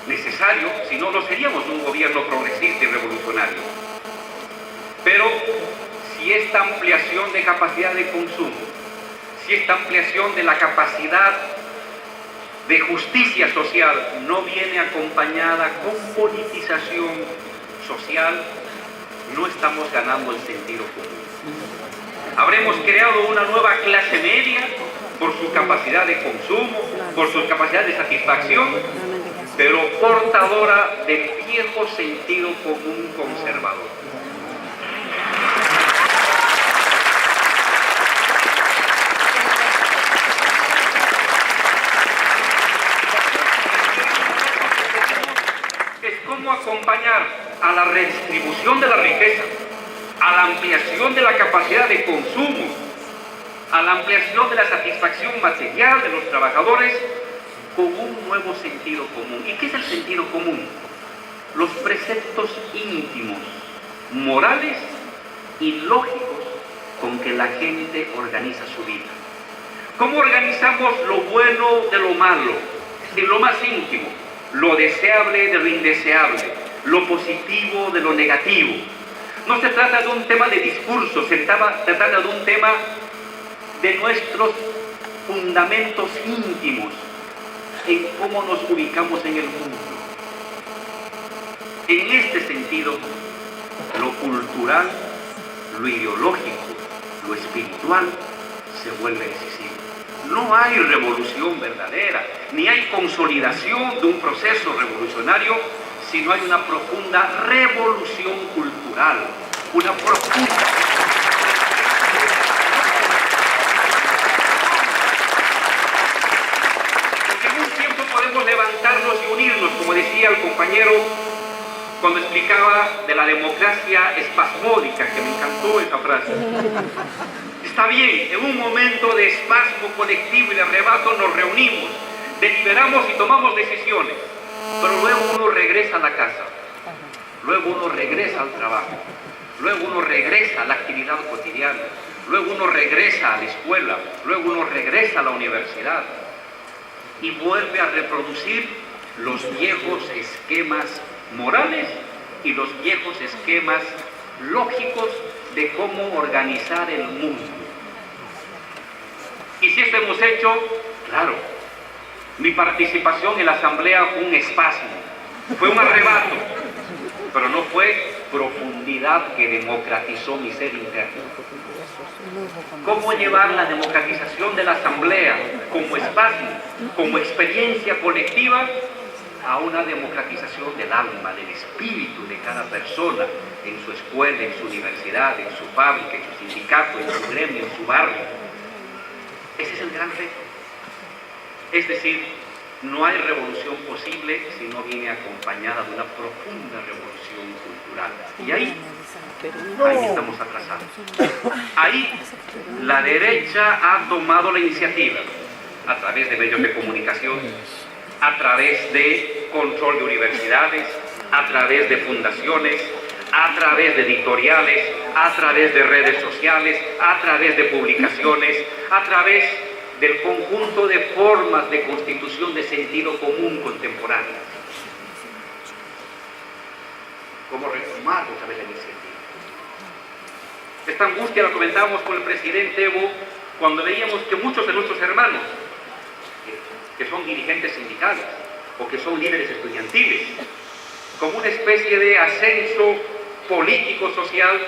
Necesario, si no, no seríamos un gobierno progresista y revolucionario. Pero si esta ampliación de capacidad de consumo, si esta ampliación de la capacidad de justicia social no viene acompañada con politización social, no estamos ganando el sentido común. Habremos creado una nueva clase media por su capacidad de consumo, por su capacidad de satisfacción, pero portadora del viejo sentido común conservador. Es como acompañar a la redistribución de la riqueza, a la ampliación de la capacidad de consumo, a la ampliación de la satisfacción material de los trabajadores con un nuevo sentido común. ¿Y qué es el sentido común? Los preceptos íntimos morales y lógicos con que la gente organiza su vida. ¿Cómo organizamos lo bueno de lo malo? En lo más íntimo, lo deseable de lo indeseable, lo positivo de lo negativo. No se trata de un tema de discurso, se trata de un tema de nuestros fundamentos íntimos, en cómo nos ubicamos en el mundo. En este sentido, lo cultural, lo ideológico, lo espiritual se vuelve decisivo. No hay revolución verdadera, ni hay consolidación de un proceso revolucionario si no hay una profunda revolución cultural, una profunda... Porque en un tiempo podemos levantarnos y unirnos, como decía el compañero cuando explicaba de la democracia espasmódica, que me encantó esa frase. Está bien, en un momento de espasmo colectivo y de arrebato nos reunimos, deliberamos y tomamos decisiones, pero luego uno regresa a la casa, luego uno regresa al trabajo, luego uno regresa a la actividad cotidiana, luego uno regresa a la escuela, luego uno regresa a la universidad y vuelve a reproducir los viejos esquemas morales y los viejos esquemas lógicos de cómo organizar el mundo. Y si esto hemos hecho, claro, mi participación en la asamblea fue un espasmo, fue un arrebato, pero no fue profundidad que democratizó mi ser interno. ¿Cómo llevar la democratización de la asamblea como espasmo, como experiencia colectiva, a una democratización del alma, del espíritu de cada persona, en su escuela, en su universidad, en su fábrica, en su sindicato, en su gremio, en su barrio? Ese es el gran reto. Es decir, no hay revolución posible si no viene acompañada de una profunda revolución cultural. Y ahí estamos atrasados. Ahí la derecha ha tomado la iniciativa a través de medios de comunicación, a través de control de universidades, a través de fundaciones, a través de editoriales, a través de redes sociales, a través de publicaciones, a través del conjunto de formas de constitución de sentido común contemporáneas. ¿Cómo reformar otra vez la iniciativa? Esta angustia la comentábamos con el presidente Evo cuando veíamos que muchos de nuestros hermanos que son dirigentes sindicales o que son líderes estudiantiles, como una especie de ascenso político-social,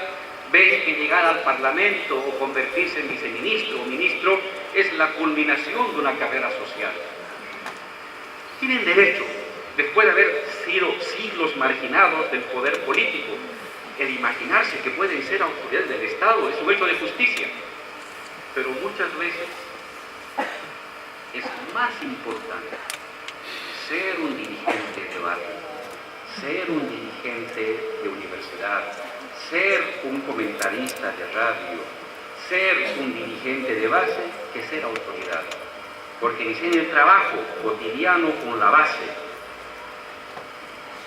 ven que llegar al Parlamento o convertirse en viceministro o ministro es la culminación de una carrera social. Tienen derecho, después de haber sido siglos marginados del poder político, el imaginarse que pueden ser autoridades del Estado es un hecho de justicia, pero muchas veces es más importante ser un dirigente de barrio, ser un dirigente de universidad, ser un comentarista de radio, ser un dirigente de base que ser autoridad. Porque ni en el trabajo cotidiano con la base,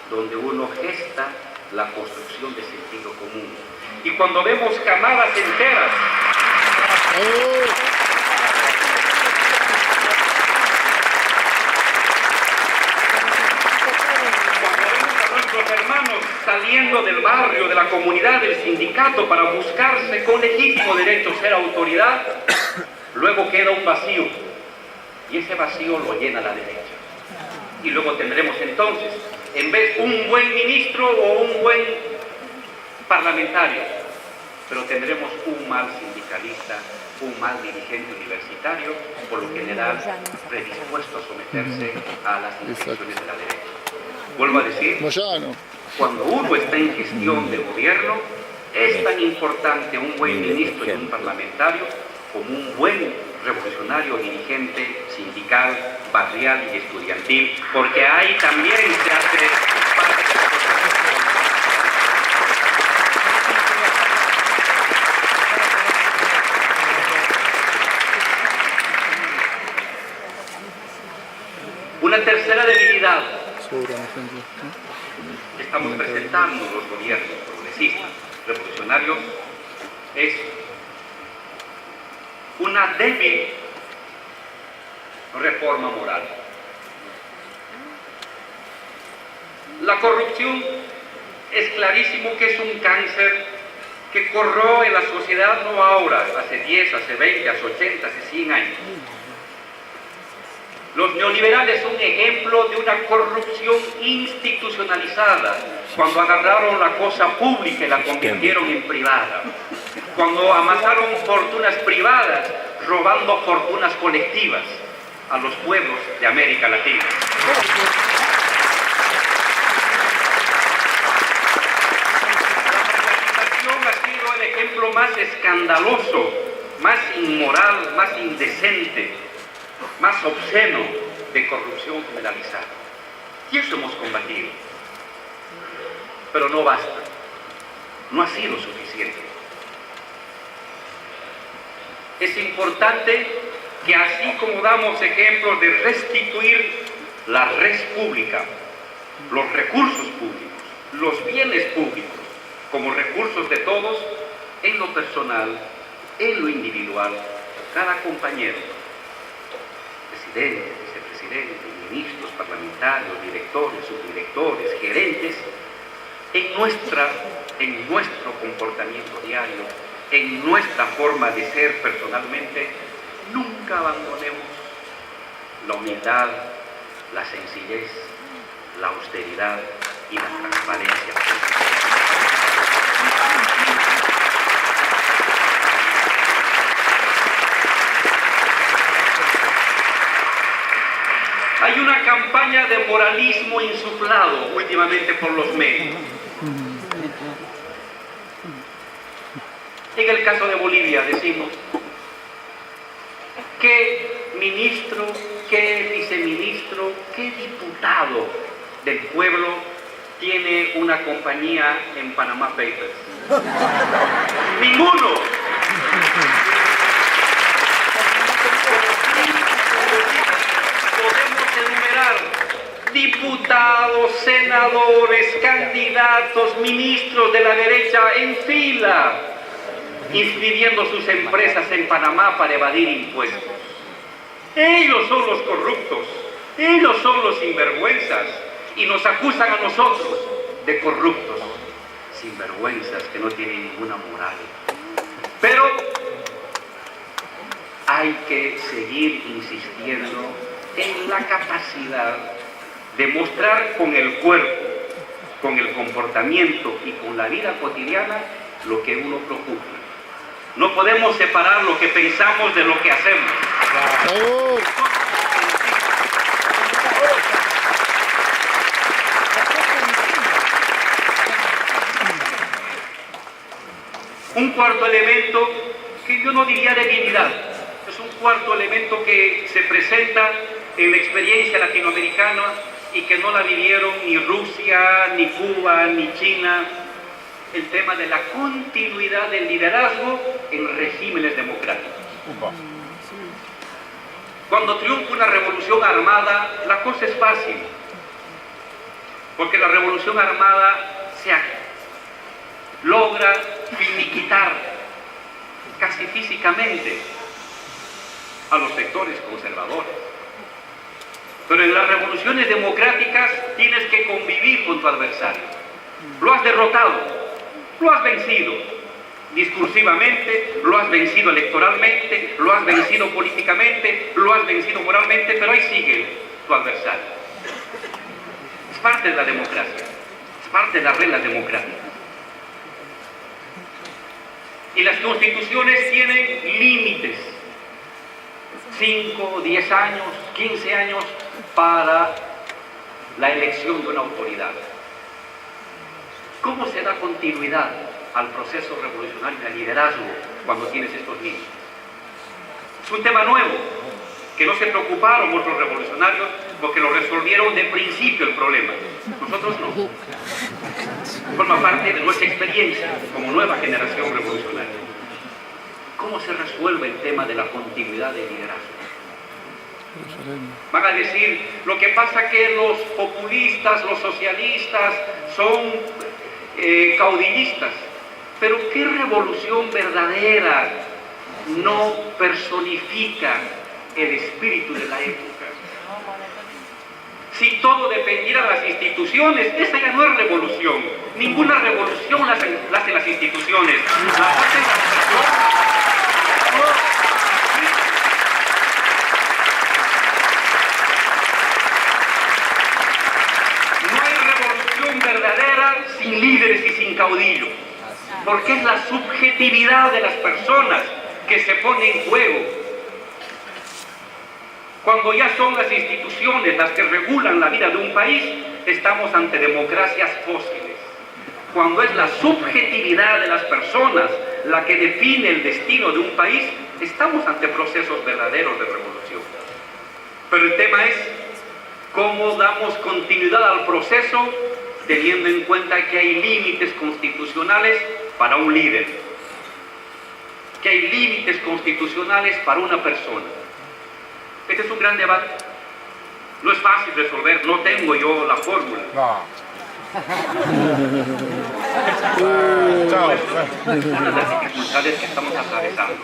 donde uno gesta la construcción de sentido común. Y cuando vemos camadas enteras, hermanos saliendo del barrio, de la comunidad, del sindicato para buscarse con legítimo derecho ser autoridad, luego queda un vacío y ese vacío lo llena la derecha. Y luego tendremos entonces, en vez un buen ministro o un buen parlamentario, pero tendremos un mal sindicalista, un mal dirigente universitario, por lo general predispuesto a someterse a las intenciones de la derecha. Vuelvo a decir, cuando uno está en gestión de gobierno, es tan importante un buen ministro y un parlamentario como un buen revolucionario dirigente sindical, barrial y estudiantil, porque ahí también se hace parte de la Una tercera debilidad estamos presentando los gobiernos progresistas revolucionarios es una débil reforma moral. La corrupción es clarísimo que es un cáncer que corroe la sociedad no ahora, hace 10, hace 20, hace 80, hace 100 años. Los neoliberales son ejemplo de una corrupción institucionalizada, cuando agarraron la cosa pública y la convirtieron en privada, cuando amasaron fortunas privadas, robando fortunas colectivas a los pueblos de América Latina. Ha sido el ejemplo más escandaloso, más inmoral, más indecente, más obsceno de corrupción generalizada. Y eso hemos combatido. Pero no basta. No ha sido suficiente. Es importante que así como damos ejemplos de restituir la red pública, los recursos públicos, los bienes públicos, como recursos de todos, en lo personal, en lo individual, cada compañero, presidente, vicepresidente, ministros, parlamentarios, directores, subdirectores, gerentes, en nuestro comportamiento diario, en nuestra forma de ser personalmente, nunca abandonemos la humildad, la sencillez, la austeridad y la transparencia. Hay una campaña de moralismo insuflado últimamente por los medios. En el caso de Bolivia decimos qué ministro, qué viceministro, qué diputado del pueblo tiene una compañía en Panama Papers. ¡Ninguno! Podemos enumerar diputados, senadores, candidatos, ministros de la derecha en fila, inscribiendo sus empresas en Panamá para evadir impuestos. Ellos son los corruptos, ellos son los sinvergüenzas, y nos acusan a nosotros de corruptos, sinvergüenzas que no tienen ninguna moral. Pero hay que seguir insistiendo en la capacidad de mostrar con el cuerpo, con el comportamiento y con la vida cotidiana lo que uno procura. No podemos separar lo que pensamos de lo que hacemos. Un cuarto elemento que yo no diría debilidad, es un cuarto elemento que se presenta en la experiencia latinoamericana y que no la vivieron ni Rusia, ni Cuba, ni China, el tema de la continuidad del liderazgo en regímenes democráticos. Cuando triunfa una revolución armada, la cosa es fácil, porque la revolución armada logra finiquitar casi físicamente a los sectores conservadores. Pero en las revoluciones democráticas tienes que convivir con tu adversario. Lo has derrotado, lo has vencido discursivamente, lo has vencido electoralmente, lo has vencido políticamente, lo has vencido moralmente, pero ahí sigue tu adversario. Es parte de la democracia, es parte de las reglas democráticas. Y las constituciones tienen límites, 5, 10 años, 15 años para la elección de una autoridad. ¿Cómo se da continuidad al proceso revolucionario de liderazgo cuando tienes estos límites? Es un tema nuevo, que no se preocuparon otros revolucionarios porque lo resolvieron de principio el problema. Nosotros no. Forma parte de nuestra experiencia como nueva generación revolucionaria. ¿Cómo se resuelve el tema de la continuidad del liderazgo? Van a decir, lo que pasa que los populistas, los socialistas son caudillistas. Pero ¿qué revolución verdadera no personifica el espíritu de la época? Si todo dependiera de las instituciones, esa ya no es revolución. Ninguna revolución la hacen las instituciones. La hacen las personas. No hay revolución verdadera sin líderes y sin caudillos. Porque es la subjetividad de las personas que se pone en juego. Cuando ya son las instituciones las que regulan la vida de un país, estamos ante democracias fósiles. Cuando es la subjetividad de las personas la que define el destino de un país, estamos ante procesos verdaderos de revolución. Pero el tema es cómo damos continuidad al proceso teniendo en cuenta que hay límites constitucionales para un líder, que hay límites constitucionales para una persona. Este es un gran debate. No es fácil resolver, no tengo yo la fórmula. Una de las dificultades que estamos atravesando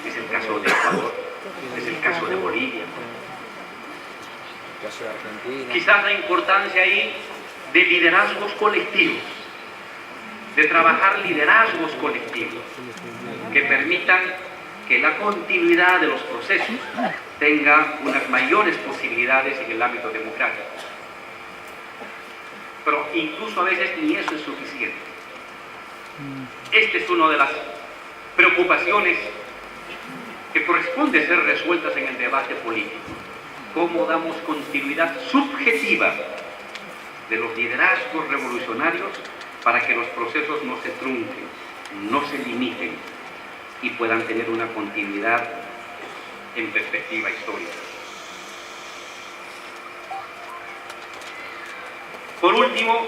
es el caso de Ecuador, es el caso de Bolivia. Quizás la importancia ahí de liderazgos colectivos, de trabajar liderazgos colectivos que permitan que la continuidad de los procesos tenga unas mayores posibilidades en el ámbito democrático. Pero incluso a veces ni eso es suficiente. Esta es una de las preocupaciones que corresponde ser resueltas en el debate político. ¿Cómo damos continuidad subjetiva de los liderazgos revolucionarios para que los procesos no se trunquen, no se limiten y puedan tener una continuidad en perspectiva histórica? Por último,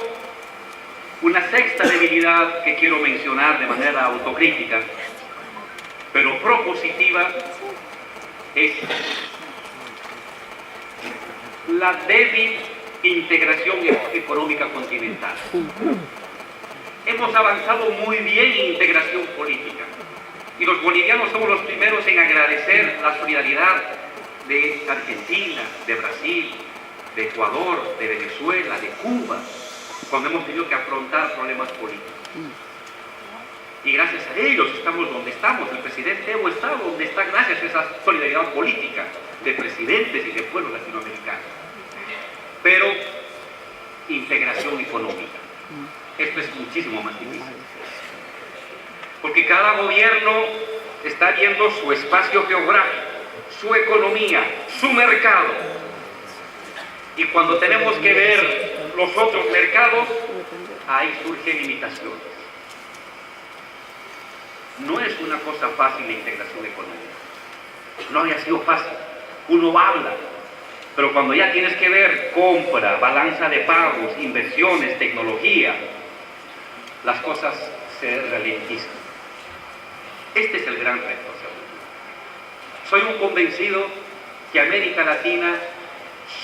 una sexta debilidad que quiero mencionar de manera autocrítica, pero propositiva, es la débil integración económica continental. Hemos avanzado muy bien en integración política y los bolivianos somos los primeros en agradecer la solidaridad de Argentina, de Brasil, de Ecuador, de Venezuela, de Cuba, cuando hemos tenido que afrontar problemas políticos. Y gracias a ellos estamos donde estamos. El presidente Evo está donde está gracias a esa solidaridad política de presidentes y de pueblos latinoamericanos. Pero integración económica, esto es muchísimo más difícil. Porque cada gobierno está viendo su espacio geográfico, su economía, su mercado. Y cuando tenemos que ver los otros mercados, ahí surgen limitaciones. No es una cosa fácil la integración económica. No había sido fácil. Uno habla, pero cuando ya tienes que ver compra, balanza de pagos, inversiones, tecnología, las cosas se ralentizan. Este es el gran reto. Soy un convencido que América Latina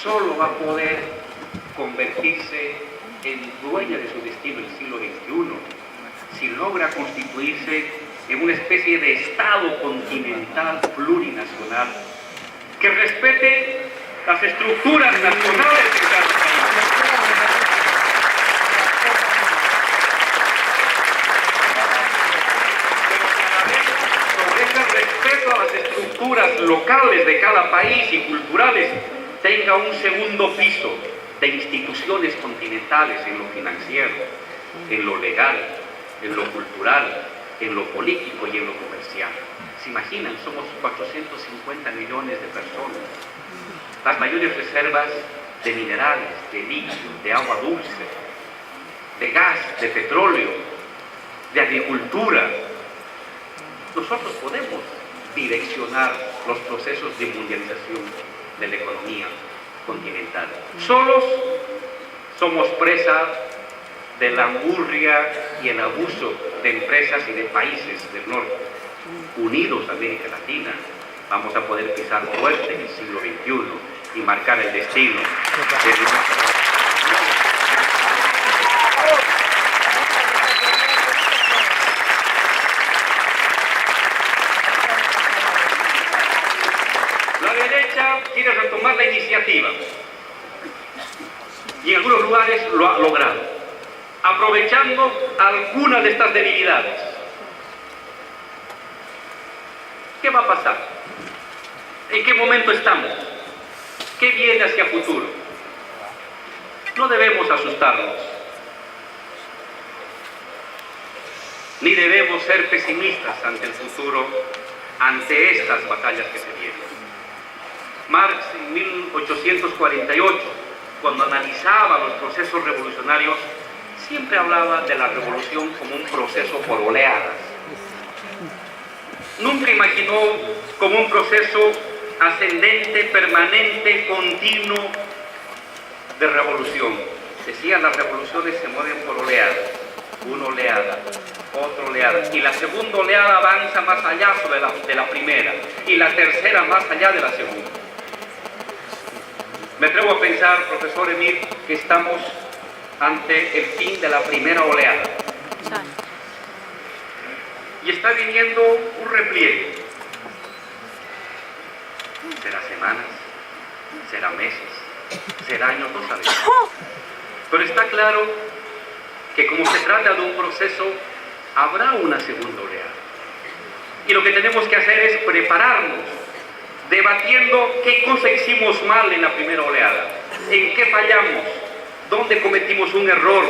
solo va a poder convertirse en dueña de su destino en el siglo XXI si logra constituirse en una especie de Estado continental plurinacional que respete las estructuras nacionales de cada país. Pero que a la vez, sobre ese respeto a las estructuras locales de cada país y culturales, tenga un segundo piso de instituciones continentales en lo financiero, en lo legal, en lo cultural, en lo político y en lo comercial. ¿Se imaginan? Somos 450 millones de personas. Las mayores reservas de minerales, de litio, de agua dulce, de gas, de petróleo, de agricultura. Nosotros podemos direccionar los procesos de mundialización de la economía continental. Solos somos presa de la angurria y el abuso de empresas y de países del norte. Unidos, América Latina, vamos a poder pisar fuerte en el siglo XXI y marcar el destino de nuestra... Colombia quiere retomar la iniciativa y en algunos lugares lo ha logrado, aprovechando algunas de estas debilidades. ¿Qué va a pasar? ¿En qué momento estamos? ¿Qué viene hacia futuro? No debemos asustarnos, ni debemos ser pesimistas ante el futuro, ante estas batallas que se vienen. Marx en 1848, cuando analizaba los procesos revolucionarios, siempre hablaba de la revolución como un proceso por oleadas. Nunca imaginó como un proceso ascendente, permanente, continuo de revolución. Decía, las revoluciones se mueven por oleadas, una oleada, otra oleada, y la segunda oleada avanza más allá de la primera, y la tercera más allá de la segunda. Me atrevo a pensar, profesor Emir, que estamos ante el fin de la primera oleada. Y está viniendo un repliegue. ¿Será semanas? ¿Será meses? ¿Será años? No sabemos. Pero está claro que como se trata de un proceso, habrá una segunda oleada. Y lo que tenemos que hacer es prepararnos, debatiendo qué cosa hicimos mal en la primera oleada, en qué fallamos, dónde cometimos un error,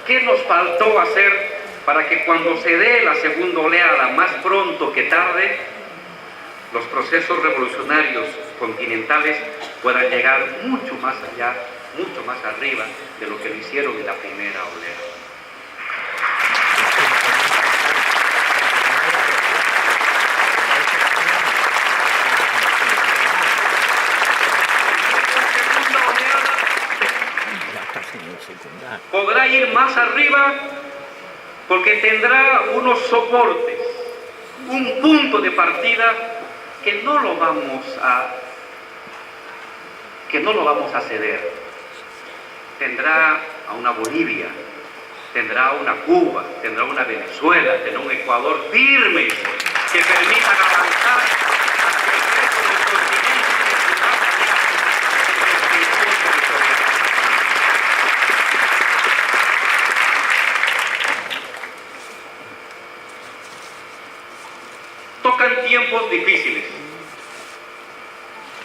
qué nos faltó hacer para que cuando se dé la segunda oleada, más pronto que tarde, los procesos revolucionarios continentales puedan llegar mucho más allá, mucho más arriba de lo que lo hicieron en la primera oleada. Podrá ir más arriba porque tendrá unos soportes, un punto de partida que no lo vamos a ceder. Tendrá a una Bolivia, tendrá una Cuba, tendrá una Venezuela, tendrá un Ecuador firme que permitan avanzar hacia el resto del continente más allá de la extensión territorial. Tocan tiempos difíciles,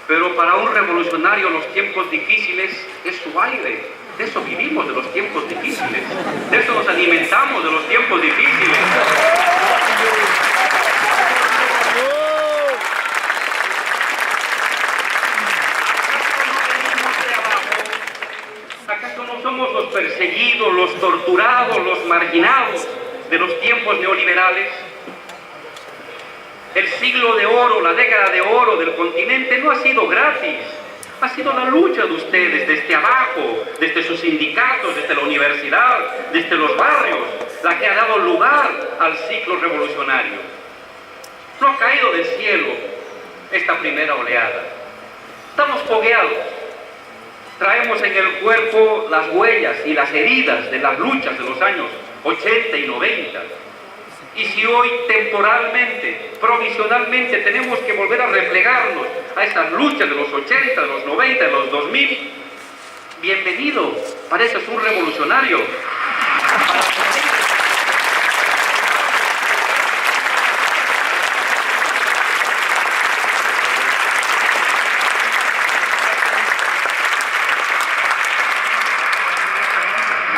pero para un revolucionario los tiempos difíciles es su aire. De eso vivimos, de los tiempos difíciles. De eso nos alimentamos, de los tiempos difíciles. ¿Acaso no somos los perseguidos, los torturados, los marginados de los tiempos neoliberales? El siglo de oro, la década de oro del continente no ha sido gratis. Ha sido la lucha de ustedes desde abajo, desde sus sindicatos, desde la universidad, desde los barrios, la que ha dado lugar al ciclo revolucionario. No ha caído del cielo esta primera oleada. Estamos fogueados. Traemos en el cuerpo las huellas y las heridas de las luchas de los años 80 y 90. Y si hoy temporalmente, provisionalmente tenemos que volver a replegarnos a esas luchas de los 80, de los 90, de los 2000, bienvenido, para eso es un revolucionario.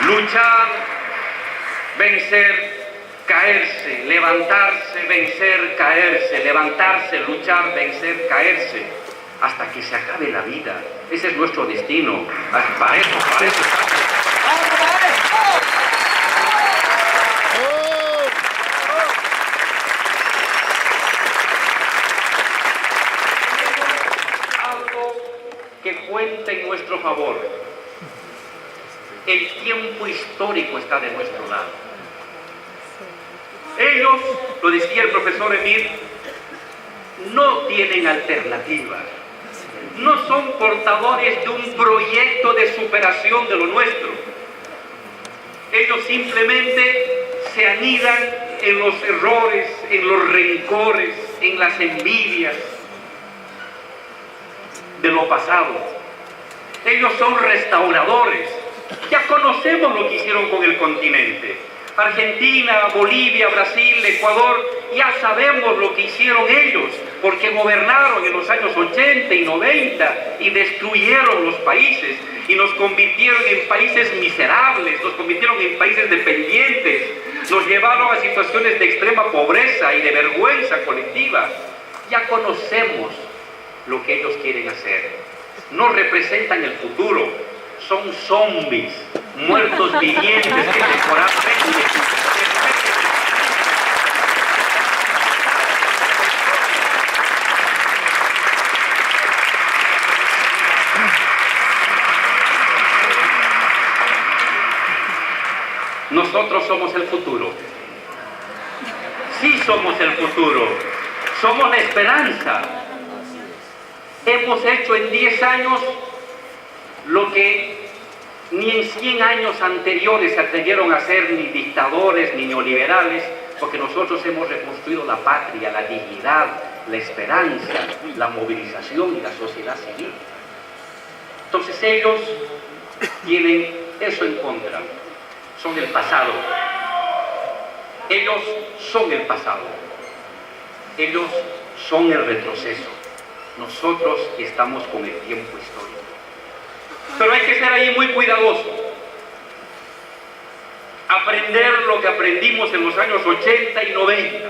Luchar, vencer, caerse, levantarse, vencer, caerse, levantarse, luchar, vencer, caerse, hasta que se acabe la vida. Ese es nuestro destino. Para eso algo que cuenta en nuestro favor. El tiempo histórico está de nuestro lado. Ellos, lo decía el profesor Emir, no tienen alternativa. No son portadores de un proyecto de superación de lo nuestro. Ellos simplemente se anidan en los errores, en los rencores, en las envidias. de lo pasado. Ellos son restauradores. Ya conocemos lo que hicieron con el continente. Argentina, Bolivia, Brasil, Ecuador, ya sabemos lo que hicieron ellos, porque gobernaron en los años 80 y 90 y destruyeron los países y nos convirtieron en países miserables, nos convirtieron en países dependientes, nos llevaron a situaciones de extrema pobreza y de vergüenza colectiva. Ya conocemos lo que ellos quieren hacer. No representan el futuro, son zombies, muertos vivientes que temporalmente. Nosotros somos el futuro. Sí somos el futuro. Somos la esperanza. Hemos hecho en 10 años lo que ni en 100 años anteriores se atrevieron a hacer ni dictadores ni neoliberales, porque nosotros hemos reconstruido la patria, la dignidad, la esperanza, la movilización y la sociedad civil. Entonces ellos tienen eso en contra. Son el pasado. Ellos son el pasado. Ellos son el retroceso. Nosotros estamos con el tiempo histórico. Pero hay que ser ahí muy cuidadoso. Aprender lo que aprendimos en los años 80 y 90,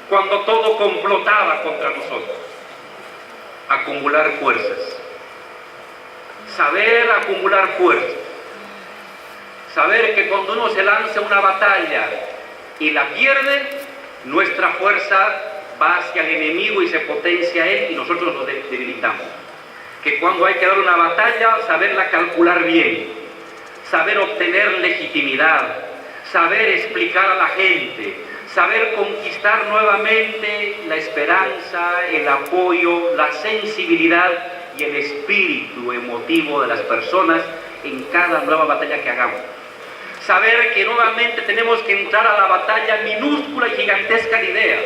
cuando todo complotaba contra nosotros. Acumular fuerzas. Saber acumular fuerzas. Saber que cuando uno se lanza una batalla y la pierde, nuestra fuerza va hacia el enemigo y se potencia él y nosotros lo debilitamos. Que cuando hay que dar una batalla, saberla calcular bien, saber obtener legitimidad, saber explicar a la gente, saber conquistar nuevamente la esperanza, el apoyo, la sensibilidad y el espíritu emotivo de las personas en cada nueva batalla que hagamos. Saber que nuevamente tenemos que entrar a la batalla minúscula y gigantesca de ideas,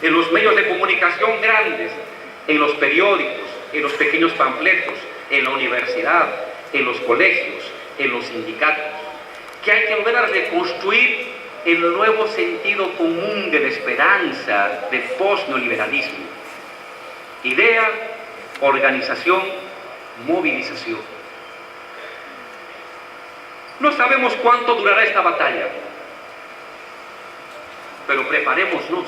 en los medios de comunicación grandes, en los periódicos, en los pequeños panfletos, en la universidad, en los colegios, en los sindicatos, que hay que volver a reconstruir el nuevo sentido común de la esperanza del post-neoliberalismo. Idea, organización, movilización. No sabemos cuánto durará esta batalla, pero preparémonos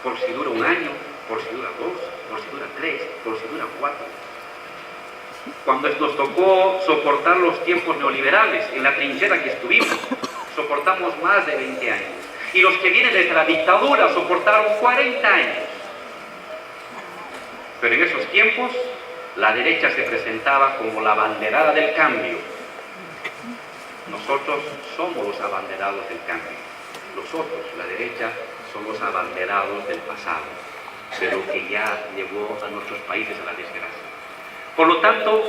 por si dura 1 año, por si dura 2, por si dura 3, por si dura 4. Cuando nos tocó soportar los tiempos neoliberales, en la trinchera que estuvimos, soportamos más de 20 años. Y los que vienen desde la dictadura soportaron 40 años. Pero en esos tiempos, la derecha se presentaba como la abanderada del cambio. Nosotros somos los abanderados del cambio. Nosotros, la derecha, somos abanderados del pasado, de lo que ya llevó a nuestros países a la desgracia. Por lo tanto,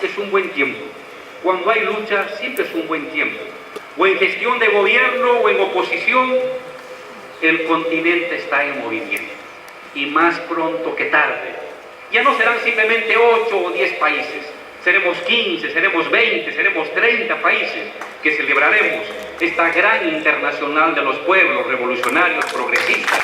es un buen tiempo. Cuando hay lucha, siempre es un buen tiempo. O en gestión de gobierno o en oposición, el continente está en movimiento. Y más pronto que tarde. Ya no serán simplemente 8 o 10 países. Seremos 15, seremos 20, seremos 30 países que celebraremos esta gran internacional de los pueblos revolucionarios progresistas.